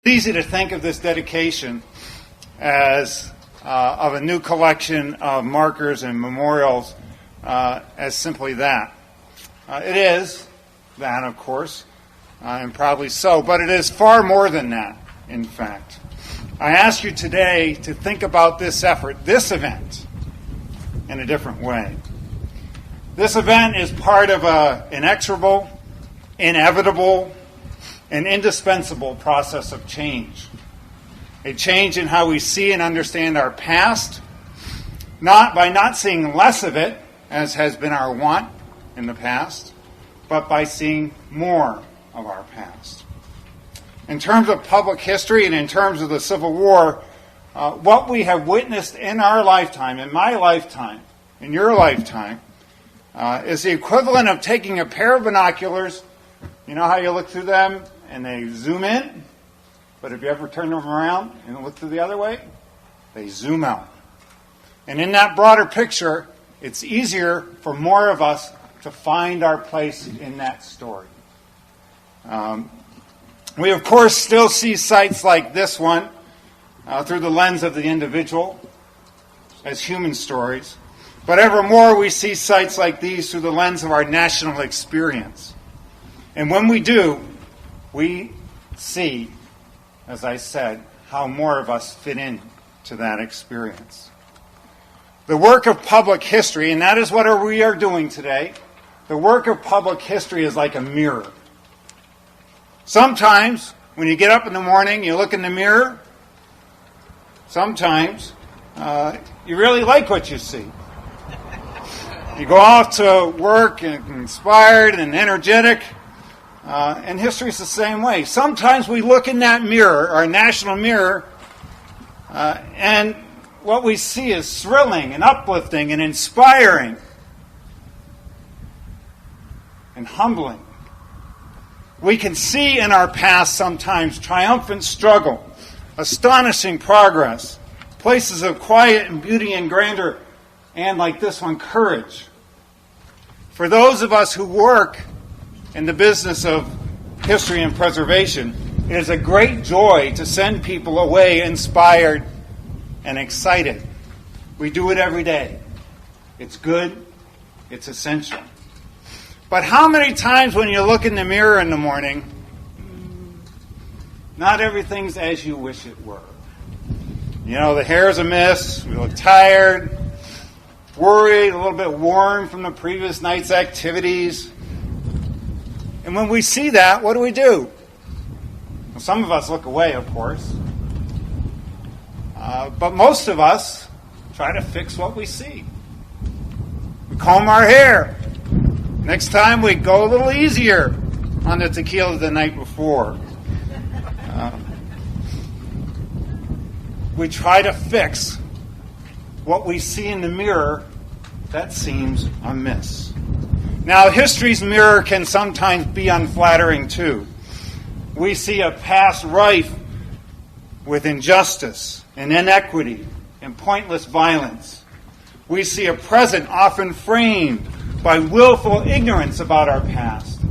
Easy to think of this dedication as of a new collection of markers and memorials as simply that. It is that, of course, and probably so, but it is far more than that, in fact. I ask you today to think about this effort, this event, in a different way. This event is part of an inexorable, inevitable, and indispensable process of change. A change in how we see and understand our past, not by not seeing less of it, as has been our wont in the past, but by seeing more of our past. In terms of public history and in terms of the Civil War, what we have witnessed in our lifetime, in my lifetime, in your lifetime, is the equivalent of taking a pair of binoculars. You know how you look through them and they zoom in? But if you ever turn them around and look through the other way, they zoom out. And in that broader picture, it's easier for more of us to find our place in that story. We, of course, still see sites like this one through the lens of the individual as human stories. But ever more, we see sites like these through the lens of our national experience. And when we do, we see, as I said, how more of us fit in to that experience. The work of public history, and that is what we are doing today, the work of public history is like a mirror. Sometimes, when you get up in the morning, you look in the mirror, sometimes you really like what you see. You go off to work inspired and energetic, and history is the same way. Sometimes we look in that mirror, our national mirror, and what we see is thrilling and uplifting and inspiring and humbling. We can see in our past sometimes triumphant struggle, astonishing progress, places of quiet and beauty and grandeur, and like this one, courage. For those of us who work in the business of history and preservation, it is a great joy to send people away inspired and excited. We do it every day. It's good. It's essential. But how many times when you look in the mirror in the morning, not everything's as you wish it were. You know, the hair's amiss, we look tired, worried, a little bit worn from the previous night's activities. And when we see that, what do? Well, some of us look away, of course. But most of us try to fix what we see. We comb our hair. Next time we go a little easier on the tequila the night before. We try to fix what we see in the mirror that seems amiss. Now, history's mirror can sometimes be unflattering too. We see a past rife with injustice and inequity and pointless violence. We see a present often framed by willful ignorance about our past.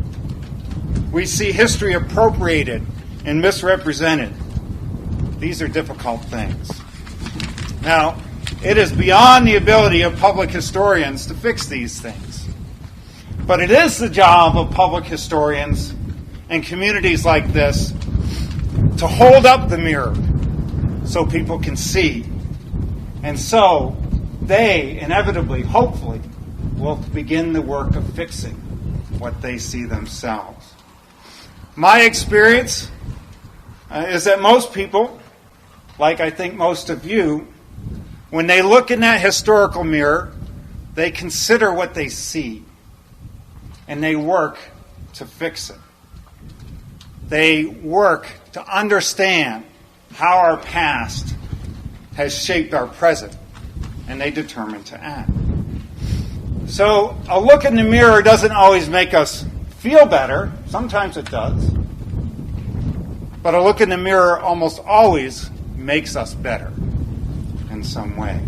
We see history appropriated and misrepresented. These are difficult things. Now, it is beyond the ability of public historians to fix these things. But it is the job of public historians and communities like this to hold up the mirror so people can see. And so they inevitably, hopefully, will begin the work of fixing what they see themselves. My experience is that most people, like I think most of you, when they look in that historical mirror, they consider what they see and they work to fix it. They work to understand how our past has shaped our present, and they determine to act. So a look in the mirror doesn't always make us feel better. Sometimes it does. But a look in the mirror almost always makes us better in some way.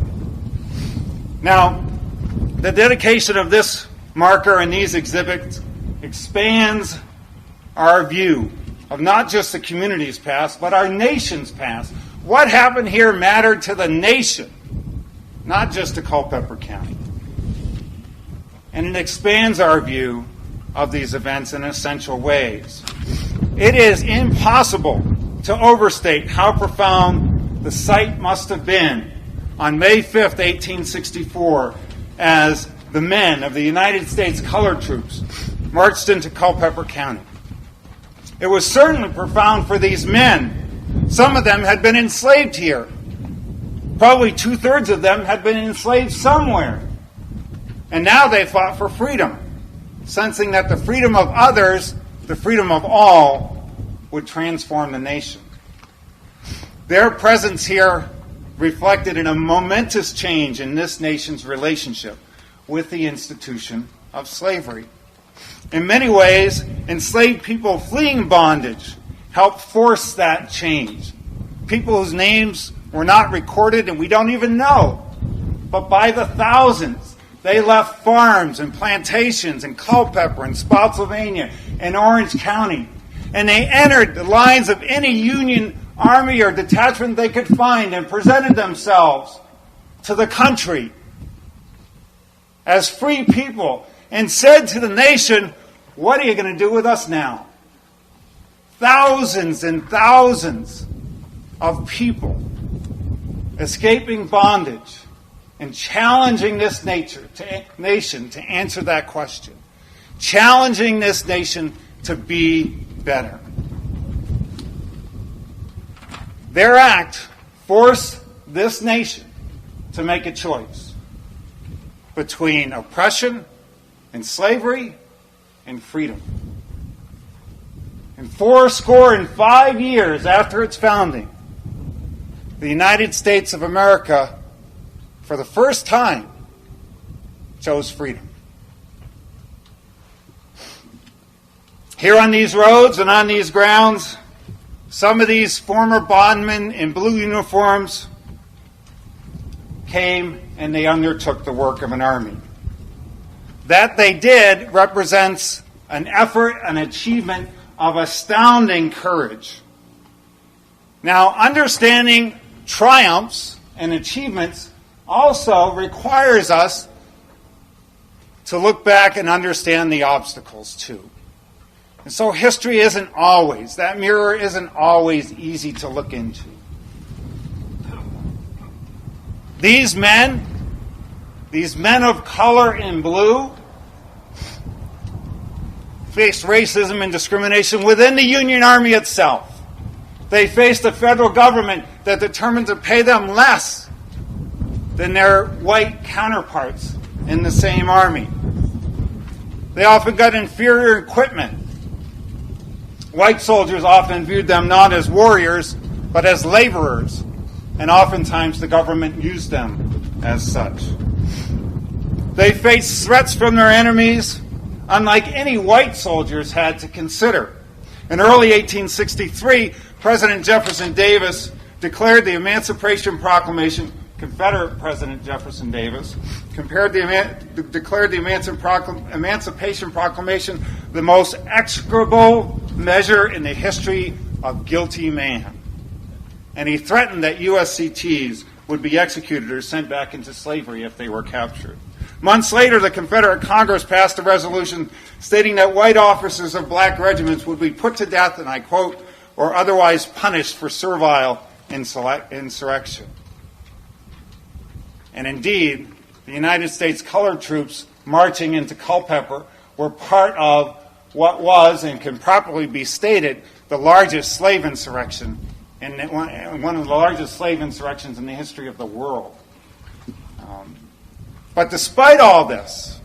Now, the dedication of this marker and these exhibits expands our view of not just the community's past, but our nation's past. What happened here mattered to the nation, not just to Culpeper County. And it expands our view of these events in essential ways. It is impossible to overstate how profound the sight must have been on May 5th, 1864, as the men of the United States colored troops marched into Culpeper County. It was certainly profound for these men. Some of them had been enslaved here. Probably 2/3 of them had been enslaved somewhere. And now they fought for freedom, sensing that the freedom of others, the freedom of all, would transform the nation. Their presence here reflected in a momentous change in this nation's relationship with the institution of slavery. In many ways, enslaved people fleeing bondage helped force that change. People whose names were not recorded and we don't even know, but by the thousands, they left farms and plantations in Culpeper and Spotsylvania and Orange County, and they entered the lines of any Union army or detachment they could find and presented themselves to the country as free people and said to the nation, "What are you going to do with us now?" Thousands and thousands of people escaping bondage and challenging this nation to answer that question, challenging this nation to be better. Their act forced this nation to make a choice between oppression and slavery and freedom. And 75 years after its founding, the United States of America, for the first time, chose freedom. Here on these roads and on these grounds, some of these former bondmen in blue uniforms came and they undertook the work of an army. That they did represents an effort, an achievement of astounding courage. Now, understanding triumphs and achievements also requires us to look back and understand the obstacles too. And so history isn't always, that mirror isn't always easy to look into. These men of color in blue, faced racism and discrimination within the Union Army itself. They faced a federal government that determined to pay them less than their white counterparts in the same army. They often got inferior equipment. White soldiers often viewed them not as warriors, but as laborers, and oftentimes the government used them as such. They faced threats from their enemies, unlike any white soldiers had to consider. In early 1863, President Jefferson Davis declared the Emancipation Proclamation, Confederate President Jefferson Davis, declared the Emancipation Proclamation the most execrable measure in the history of guilty man. And he threatened that USCTs would be executed or sent back into slavery if they were captured. Months later, the Confederate Congress passed a resolution stating that white officers of black regiments would be put to death, and I quote, or otherwise punished for servile insurrection. And indeed, the United States colored troops marching into Culpeper were part of what was, and can properly be stated, the largest slave insurrection, and one of the largest slave insurrections in the history of the world. But despite all this,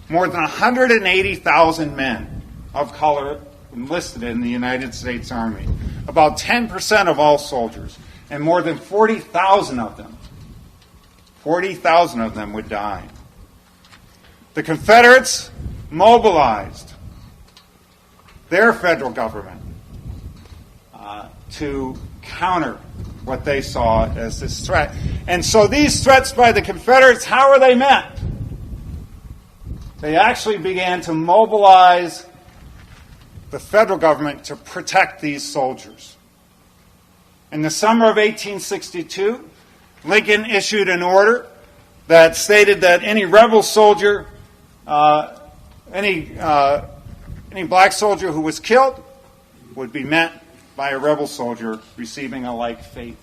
more than 180,000 men of color enlisted in the United States Army, about 10% of all soldiers, and more than 40,000 of them would die. The Confederates mobilized their federal government to counter what they saw as this threat. And so these threats by the Confederates, how are they met? They actually began to mobilize the federal government to protect these soldiers. In the summer of 1862, Lincoln issued an order that stated that any rebel soldier, any black soldier who was killed would be met by a rebel soldier receiving a like fate.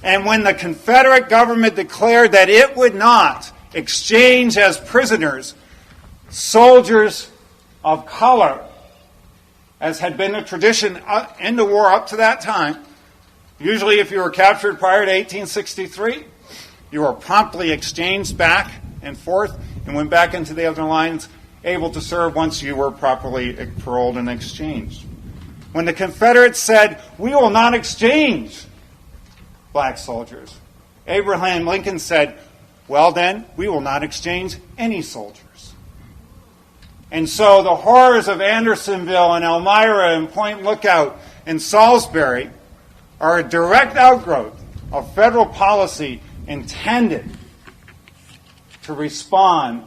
And when the Confederate government declared that it would not exchange as prisoners soldiers of color, as had been the tradition in the war up to that time, usually if you were captured prior to 1863, you were promptly exchanged back and forth and went back into the other lines, able to serve once you were properly paroled and exchanged. When the Confederates said, "We will not exchange black soldiers," Abraham Lincoln said, "Well then, we will not exchange any soldiers." And so the horrors of Andersonville and Elmira and Point Lookout and Salisbury are a direct outgrowth of federal policy intended to respond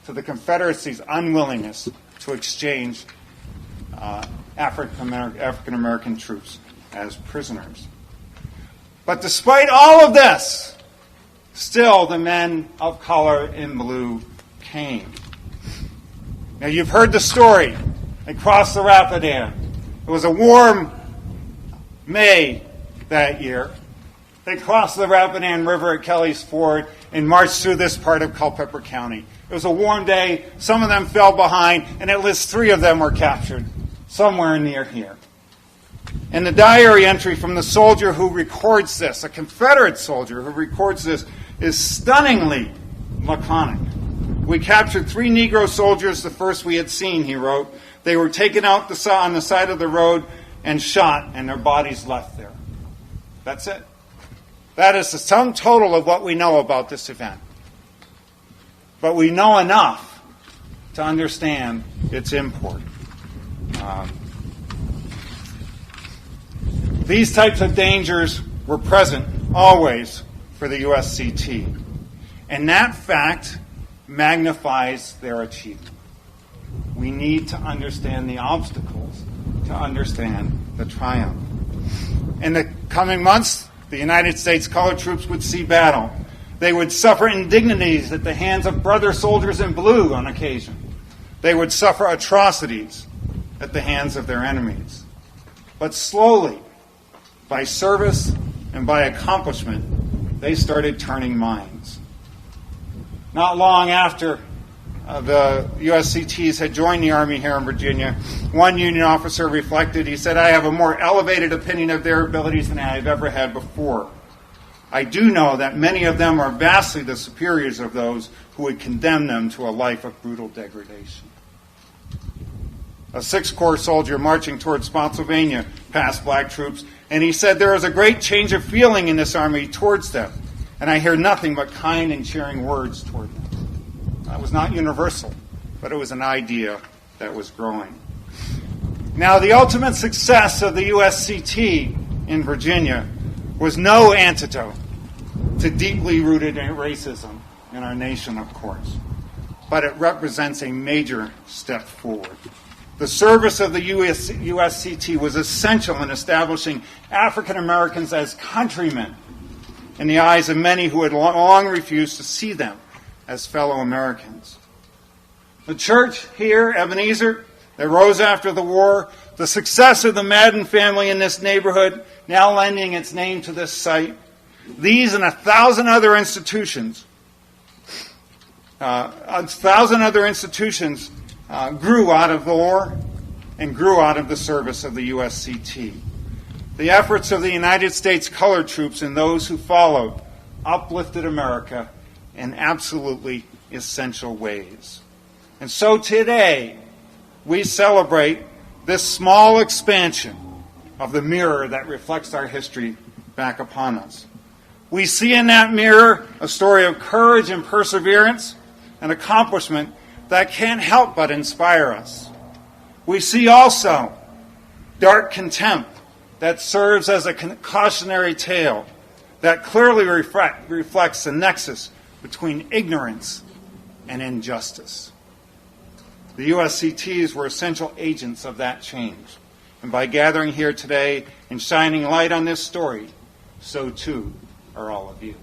to the Confederacy's unwillingness to exchange African American troops as prisoners. But despite all of this, still the men of color in blue came. Now you've heard the story. They crossed the Rapidan. It was a warm May that year. They crossed the Rapidan River at Kelly's Ford and marched through this part of Culpeper County. It was a warm day. Some of them fell behind, and at least 3 of them were captured somewhere near here. And the diary entry from the soldier who records this, a Confederate soldier who records this, is stunningly laconic. "We captured 3 Negro soldiers, the first we had seen," he wrote. "They were taken out on the side of the road and shot, and their bodies left there." That's it. That is the sum total of what we know about this event. But we know enough to understand its import. These types of dangers were present always for the USCT. And that fact magnifies their achievement. We need to understand the obstacles to understand the triumph. In the coming months, the United States colored troops would see battle. They would suffer indignities at the hands of brother soldiers in blue on occasion. They would suffer atrocities at the hands of their enemies. But slowly, by service and by accomplishment, they started turning minds. Not long after the USCTs had joined the Army here in Virginia, one Union officer reflected, he said, "I have a more elevated opinion of their abilities than I have ever had before. I do know that many of them are vastly the superiors of those who would condemn them to a life of brutal degradation." A 6th Corps soldier marching towards Spotsylvania passed black troops, and he said, "There is a great change of feeling in this army towards them, and I hear nothing but kind and cheering words toward them." That was not universal, but it was an idea that was growing. Now, the ultimate success of the USCT in Virginia was no antidote to deeply rooted racism in our nation, of course, but it represents a major step forward. The service of the USCT was essential in establishing African Americans as countrymen in the eyes of many who had long refused to see them as fellow Americans. The church here, Ebenezer, that rose after the war, the success of the Madden family in this neighborhood, now lending its name to this site, these and 1,000 other institutions, grew out of the war and grew out of the service of the USCT. The efforts of the United States colored troops and those who followed uplifted America in absolutely essential ways. And so today, we celebrate this small expansion of the mirror that reflects our history back upon us. We see in that mirror a story of courage and perseverance and accomplishment that can't help but inspire us. We see also dark contempt that serves as a cautionary tale that clearly reflects the nexus between ignorance and injustice. The USCTs were essential agents of that change. And by gathering here today and shining light on this story, so too are all of you.